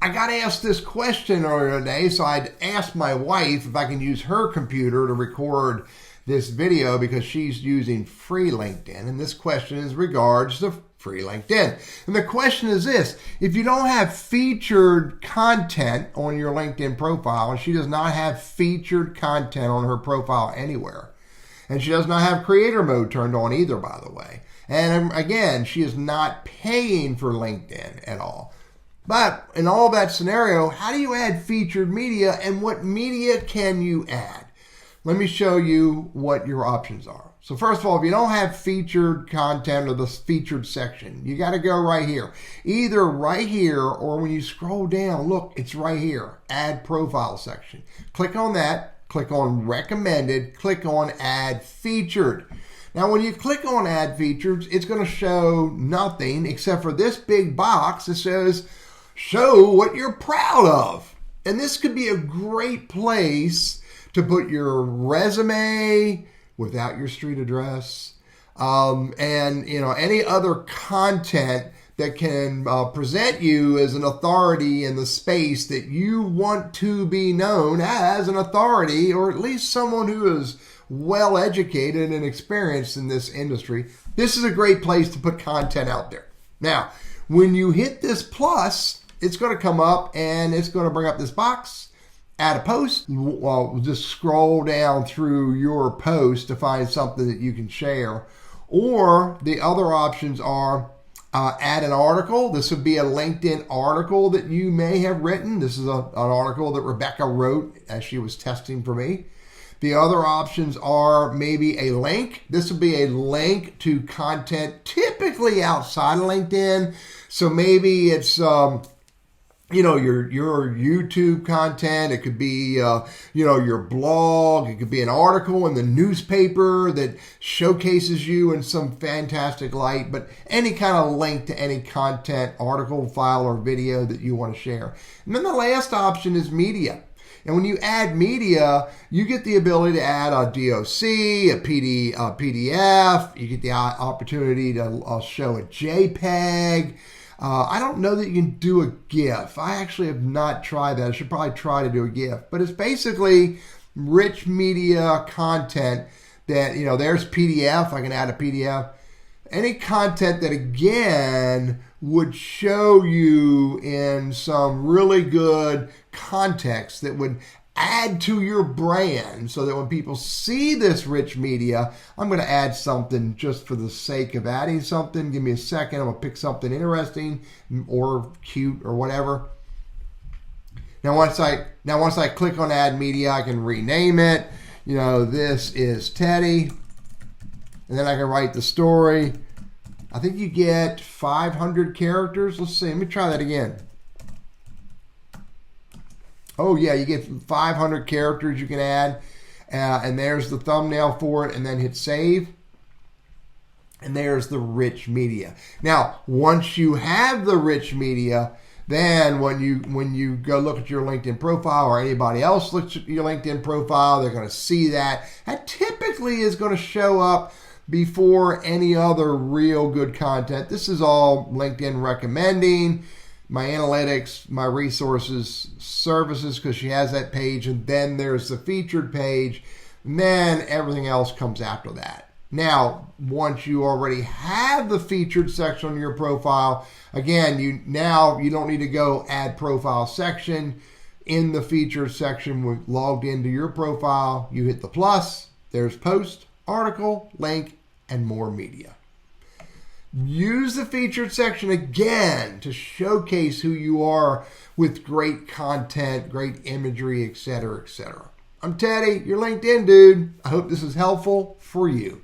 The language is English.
I got asked this question earlier today, so I'd asked my wife if I can use her computer to record this video because she's using free LinkedIn. And this question is regards to free LinkedIn. And the question is this: if you don't have featured content on your LinkedIn profile, and she does not have featured content on her profile anywhere, and she does not have creator mode turned on either, by the way. And again, she is not paying for LinkedIn at all. But in all that scenario, how do you add featured media, and what media can you add? Let me show you what your options are. So first of all, if you don't have featured content or the featured section, you got to go right here. Either right here, or when you scroll down, look, it's right here, add profile section. Click on that, click on recommended, click on add featured. Now, when you click on add featured, it's going to show nothing except for this big box that says, show what you're proud of. And this could be a great place to put your resume without your street address, and any other content that can present you as an authority in the space that you want to be known as an authority, or at least someone who is well educated and experienced in this industry. This is a great place to put content out there. Now, when you hit this plus, it's going to come up and it's going to bring up this box. Add a post. Well, just scroll down through your post to find something that you can share. Or the other options are add an article. This would be a LinkedIn article that you may have written. This is an article that Rebecca wrote as she was testing for me. The other options are maybe a link. This would be a link to content typically outside of LinkedIn. So maybe it's your YouTube content. It could be, your blog. It could be an article in the newspaper that showcases you in some fantastic light, but any kind of link to any content, article, file, or video that you want to share. And then the last option is media. And when you add media, you get the ability to add a DOC, a PDF. You get the opportunity to show a JPEG. I don't know that you can do a GIF. I actually have not tried that. I should probably try to do a GIF. But it's basically rich media content that, there's PDF. I can add a PDF. Any content that, again, would show you in some really good context that would add to your brand, so that when people see this rich media, I'm going to add something just for the sake of adding something. Give me a second. I'm going to pick something interesting or cute or whatever. Now once I click on add media, I can rename it. This is Teddy. And then I can write the story. I think you get 500 characters. Let's see. Let me try that again. Oh, yeah, you get 500 characters you can add. And there's the thumbnail for it. And then hit save. And there's the rich media. Now, once you have the rich media, then when you go look at your LinkedIn profile, or anybody else looks at your LinkedIn profile, they're going to see that. That typically is going to show up before any other real good content. This is all LinkedIn recommending, my analytics, my resources, services, because she has that page, and then there's the featured page, and then everything else comes after that. Now, once you already have the featured section on your profile, again, you don't need to go add profile section. In the featured section, we're logged into your profile, you hit the plus, there's post, article, link, and more media. Use the featured section again to showcase who you are with great content, great imagery, etc., etc. I'm Teddy, your LinkedIn dude. I hope this is helpful for you.